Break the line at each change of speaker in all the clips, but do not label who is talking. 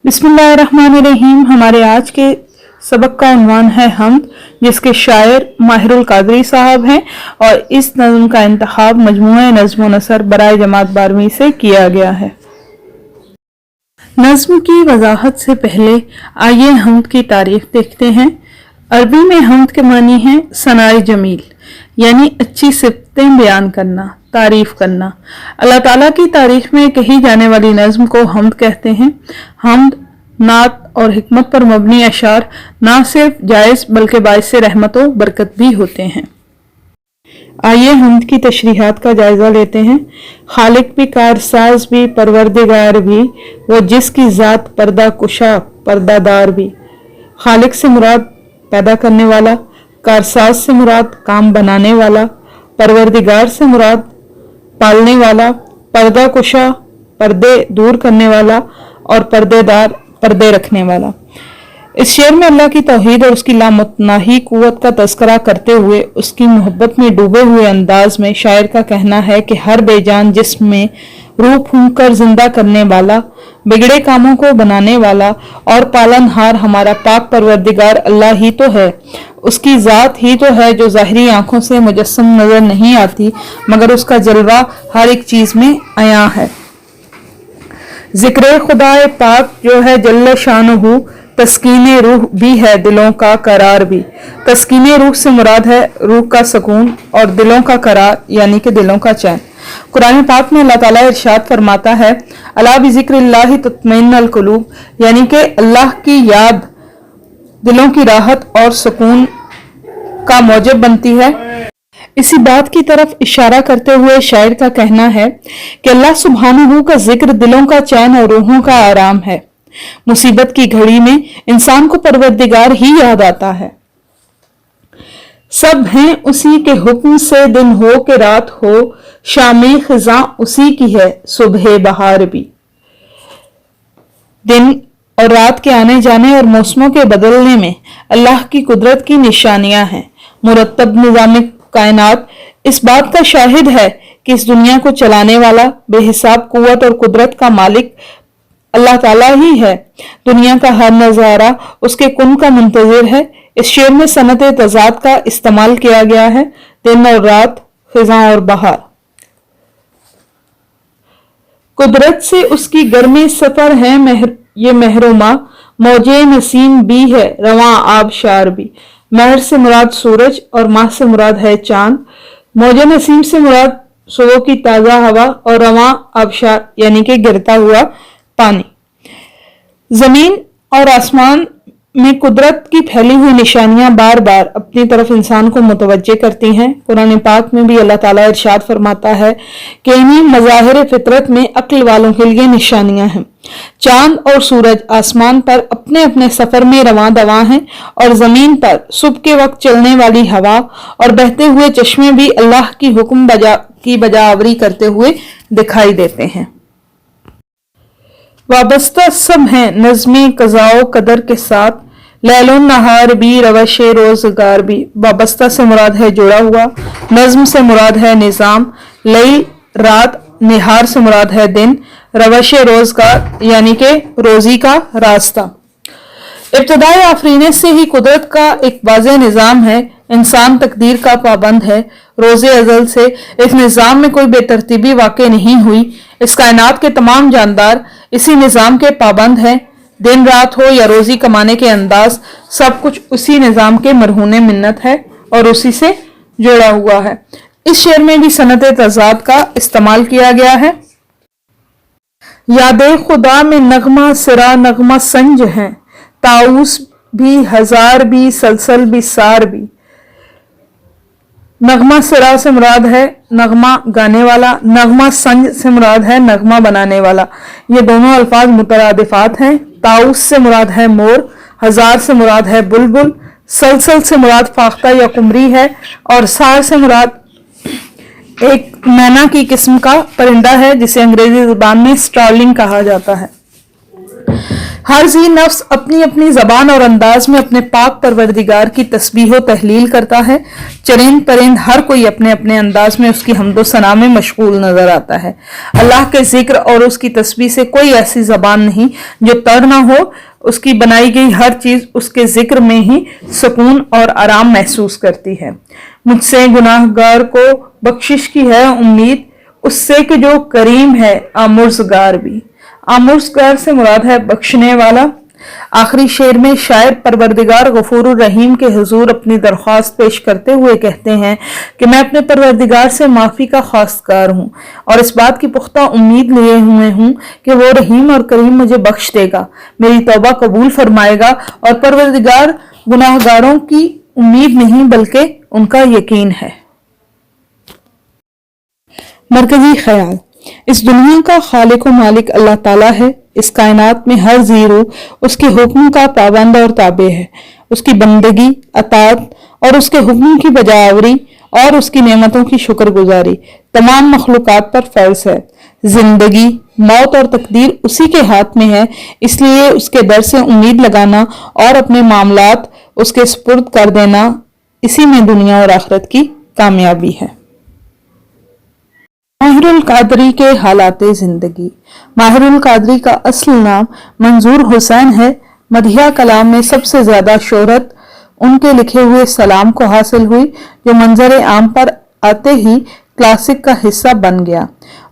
बिस्मिल्लाहिर्रहमानिर्रहीम। हमारे आज के सबक का उन्वान है हम्द, जिसके शायर माहिरुल कादरी साहब हैं और इस नज़्म का इंतखाब मजमूए नज़्म व नसर बराए जमात 12वीं से किया गया है। नज़्म की वजाहत से पहले आइए हम्द की तारीफ देखते हैं। अरबी में हम्द के मानी है सनाए जमील, यानी अच्छी सिफतें बयान करना, तारीफ करना। अल्लाह ताला की तारीफ में कही जाने वाली नज़्म को हम्द कहते हैं। हम्द, नात और हिकमत पर मबनी अशार ना सिर्फ जायज़ बल्कि बाइस रहमत व बरकत भी होते हैं। आइए हम्द की तशरीहात का जायजा लेते हैं। खालिक भी, कारसाज भी, परवरदिगार भी, वो जिसकी ज़ात पर्दा कुशा पर्दादार भी। खालिक से मुराद पैदा करने वाला, कारसाज से मुराद काम बनाने वाला, परवरदिगार से मुराद पालने वाला, पर्दा कुशा पर्दे दूर करने वाला और पर्देदार पर्दे रखने वाला। इस शेर में अल्लाह की तौहीद और उसकी लामुतनाही कुव्वत का तज़किरा करते हुए उसकी मोहब्बत में डूबे हुए अंदाज में शायर का कहना है कि हर बेजान जिस्म में रूह फूंक कर जिंदा करने वाला, बिगड़े कामों को बनाने वाला और पालनहार हमारा पाक परवरदिगार अल्लाह ही तो है। उसकी ज़ात ही तो है जो ज़ाहिरी आंखों से मुजस्सम नजर नहीं आती, मगर उसका जलवा हर एक चीज में अया है। जिक्र खुदाए पाक जो है जल्ल शानहू, तस्कीने रूह भी है दिलों का करार भी। तस्कीने रूह से मुराद है रूह का सुकून और दिलों का करार यानी कि दिलों का चैन। कुरान पाक में अल्लाह ताला इरशाद फरमाता है, अला बिज़िक्रिल्लाहि तत्मइन्नुल कुलूब, यानी कि अल्लाह की याद दिलों की राहत और सुकून का मौजब बनती है। इसी बात की तरफ इशारा करते हुए शायर का कहना है कि अल्लाह सुब्हानहू का जिक्र दिलों का चैन और रूहों का आराम है। मुसीबत की घड़ी में इंसान को परवरदिगार ही याद आता है। सब हैं उसी के हुक्म से, दिन हो के रात हो, शामे खिजा उसी की है, सुबह बहार भी। दिन और रात के आने जाने और मौसमों के बदलने में अल्लाह की कुदरत की निशानियां हैं। मुरत्तब निज़ाम कायनात इस बात का शाहिद है कि इस दुनिया को चलाने वाला, बेहिसाब कुव्वत और कुदरत का मालिक अल्लाह ताला ही है। दुनिया का हर नजारा उसके कुन का मुंतजिर है। इस शेर में सनत तजाद का इस्तेमाल किया गया है, दिन और रात, खिजा और बहार। कुदरत से उसकी गर्मी सफर है ये महरुमा, मौजे नसीम भी है रवां आबशार भी। महर से मुराद सूरज और माह से मुराद है चांद। मौजे नसीम से मुराद सुबह की ताजा हवा और रवां आबशार यानी कि गिरता हुआ पानी। जमीन और आसमान में कुदरत की फैली हुई निशानियां बार बार अपनी तरफ इंसान को मुतवज्जे करती हैं। कुरान पाक में भी अल्लाह ताला इरशाद फरमाता है कि इन्हीं मज़ाहिर फितरत में अक्ल वालों के लिए निशानियां हैं। चांद और सूरज आसमान पर अपने अपने सफर में रवां दवा हैं और जमीन पर सुबह के वक्त चलने वाली हवा और बहते हुए चश्मे भी अल्लाह की हुक्म की बजावरी करते हुए दिखाई देते हैं। वाबस्ता सब हैं नज़्मे कज़ाओ कदर के साथ, लैलो नहार भी रवश रोजगार भी। वाबस्ता से मुराद है जुड़ा हुआ, नज़्म से मुराद है निज़ाम, लैल रात, निहार से मुराद है दिन, रवश रोजगार यानी कि रोजी का रास्ता। इब्तदाई आफरीने से ही कुदरत का एक वाज़ेह निज़ाम है। इंसान तकदीर का पाबंद है। रोज़े अज़ल से इस निज़ाम में कोई बेतरतीबी वाक़ई नहीं हुई। इस कायनात के तमाम जानदार इसी निज़ाम के पाबंद हैं। दिन रात हो या रोजी कमाने के अंदाज, सब कुछ उसी निज़ाम के मरहूने मिन्नत है और उसी से जुड़ा हुआ है। इस शेर में भी सनत तज़ाद का इस्तेमाल किया गया है। यादे खुदा में नगमा सिरा नगमा संज है, ताउस भी हजार भी सलसल भी सार भी। नगमा सिरा से मुराद है नगमा गाने वाला, नगमा संज से मुराद है नगमा बनाने वाला। ये दोनों अल्फाज मुतरादिफात हैं। ताउस से मुराद है मोर, हजार से मुराद है बुलबुल, सलसल से मुराद फाख्ता या कुमरी है और सार से मुराद एक मैना की किस्म का परिंदा है जिसे अंग्रेजी जुबान में स्टार्लिंग कहा जाता है। ہر ذی نفس اپنی اپنی زبان اور انداز میں اپنے پاک پروردگار کی تسبیح و تحلیل کرتا ہے۔ چرند پرند ہر کوئی اپنے اپنے انداز میں اس کی حمد و ثنا میں مشغول نظر آتا ہے۔ اللہ کے ذکر اور اس کی تسبیح سے کوئی ایسی زبان نہیں جو تر نہ ہو۔ اس کی بنائی گئی ہر چیز اس کے ذکر میں ہی سکون اور آرام محسوس کرتی ہے۔ مجھ سے گناہ گار کو بخشش کی ہے امید، اس سے کہ جو کریم ہے آمرزگار بھی۔ آمرزگار سے مراد ہے بخشنے والا۔ آخری شعر میں شاعر پروردگار غفور الرحیم کے حضور اپنی درخواست پیش کرتے ہوئے کہتے ہیں کہ میں اپنے پروردگار سے معافی کا خواستگار ہوں اور اس بات کی پختہ امید لیے ہوئے ہوں کہ وہ رحیم اور کریم مجھے بخش دے گا، میری توبہ قبول فرمائے گا، اور پروردگار گناہ گاروں کی امید نہیں بلکہ ان کا یقین ہے۔ مرکزی خیال: اس دنیا کا خالق و مالک اللہ تعالیٰ ہے۔ اس کائنات میں ہر ذی روح اس کے حکم کا پابند اور تابع ہے۔ اس کی بندگی، اطاعت اور اس کے حکم کی بجاوری اور اس کی نعمتوں کی شکر گزاری تمام مخلوقات پر فرض ہے۔ زندگی، موت اور تقدیر اسی کے ہاتھ میں ہے، اس لیے اس کے در سے امید لگانا اور اپنے معاملات اس کے سپرد کر دینا، اسی میں دنیا اور آخرت کی کامیابی ہے۔ ماہر القادری کے حالات زندگی: ماہر القادری کا اصل نام منظور حسین ہے۔ مدحیہ کلام میں سب سے زیادہ شہرت ان کے لکھے ہوئے سلام کو حاصل ہوئی، جو منظر عام پر آتے ہی کلاسک کا حصہ بن گیا۔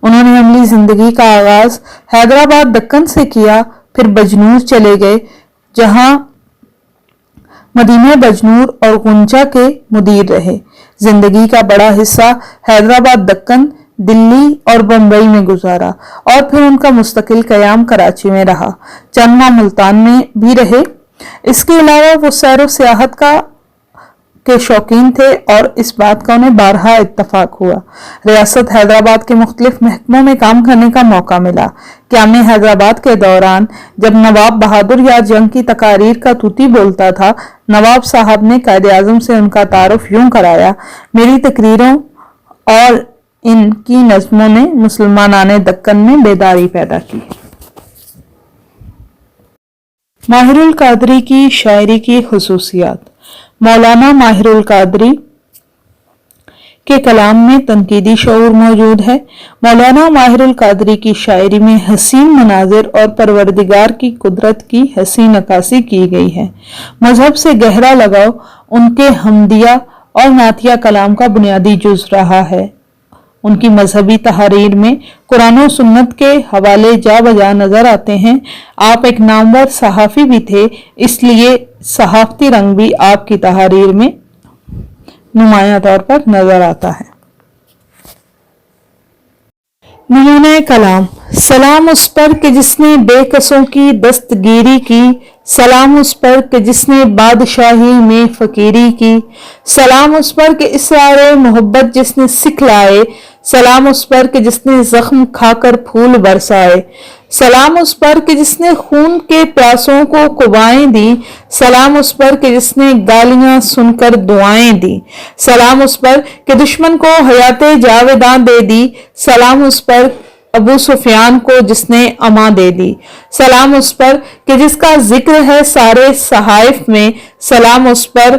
انہوں نے عملی زندگی کا آغاز حیدرآباد دکن سے کیا، پھر بجنور چلے گئے جہاں مدینہ بجنور اور غنچہ کے مدیر رہے۔ زندگی کا بڑا حصہ حیدرآباد دکن، دلی اور بمبئی میں گزارا، اور پھر ان کا مستقل قیام کراچی میں رہا۔ چند ماہ ملتان میں بھی رہے۔ اس کے علاوہ وہ سیر و سیاحت کے شوقین تھے اور اس بات کا انہیں بارہا اتفاق ہوا۔ ریاست حیدرآباد کے مختلف محکموں میں کام کرنے کا موقع ملا۔ قیام حیدرآباد کے دوران جب نواب بہادر یار جنگ کی تقاریر کا طوطی بولتا تھا، نواب صاحب نے قائد اعظم سے ان کا تعارف یوں کرایا: میری تقریروں اور ان کی نظموں نے مسلمانان دکن میں بیداری پیدا کی۔ ماہر القادری کی شاعری کی خصوصیات: مولانا ماہر القادری کے کلام میں تنقیدی شعور موجود ہے۔ مولانا ماہر القادری کی شاعری میں حسین مناظر اور پروردگار کی قدرت کی حسین عکاسی کی گئی ہے۔ مذہب سے گہرا لگاؤ ان کے حمدیہ اور نعتیہ کلام کا بنیادی جز رہا ہے۔ ان کی مذہبی تحریر میں قرآن و سنت کے حوالے جا بجا نظر آتے ہیں۔ آپ ایک نامور صحافی بھی تھے، اس لیے صحافتی رنگ بھی آپ کی تحریر میں نمایاں طور پر نظر آتا ہے۔ نمونۂ کلام: سلام اس پر کہ جس نے بے کسوں کی دستگیری کی، سلام اس پر کہ جس نے بادشاہی میں فقیری کی، سلام اس پر کہ اسرار محبت جس نے سکھلائے، سلام اس پر کہ جس نے زخم کھا کر پھول برسائے، سلام اس پر کہ جس نے خون کے پیاسوں کو قوائیں دی، سلام اس پر کہ جس نے گالیاں سن کر دعائیں دی، سلام اس پر کہ دشمن کو حیات جاویداں دے دی، سلام اس پر ابو سفیان کو جس نے اما دے دی، سلام اس پر کہ جس کا ذکر ہے سارے صحائف میں، سلام اس پر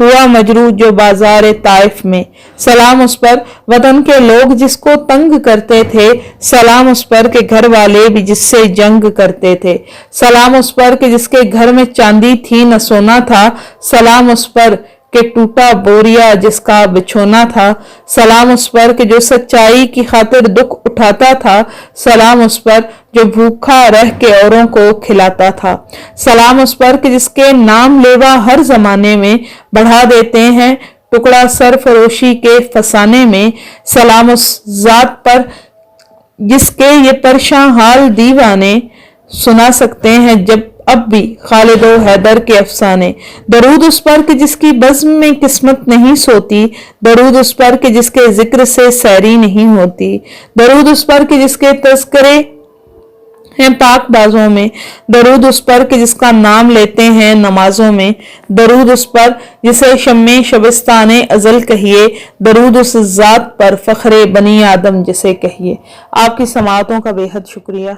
ہوا مجروح جو بازار طائف میں، سلام اس پر وطن کے لوگ جس کو تنگ کرتے تھے، سلام اس پر کہ گھر والے بھی جس سے جنگ کرتے تھے، سلام اس پر کہ جس کے گھر میں چاندی تھی نہ سونا تھا، سلام اس پر کہ ٹوٹا بوریا جس کا بچھونا تھا، سلام اس پر کہ جو سچائی کی خاطر دکھ اٹھاتا تھا، سلام اس پر جو بھوکا رہ کے اوروں کو کھلاتا تھا، سلام اس پر کہ جس کے نام لیوا ہر زمانے میں بڑھا دیتے ہیں ٹکڑا سر فروشی کے فسانے میں، سلام اس ذات پر جس کے یہ پرشاں حال دیوانے سنا سکتے ہیں جب اب بھی خالد و حیدر کے افسانے، درود اس پر کہ جس کی بزم میں قسمت نہیں سوتی، درود اس پر کہ جس کے ذکر سے سیری نہیں ہوتی، درود اس پر کہ جس کے تذکرے ہیں پاک بازوں میں، درود اس پر کہ جس کا نام لیتے ہیں نمازوں میں، درود اس پر جسے شمع شبستان ازل کہیے، درود اس ذات پر فخر بنی آدم جسے کہیے۔ آپ کی سماعتوں کا بے حد شکریہ۔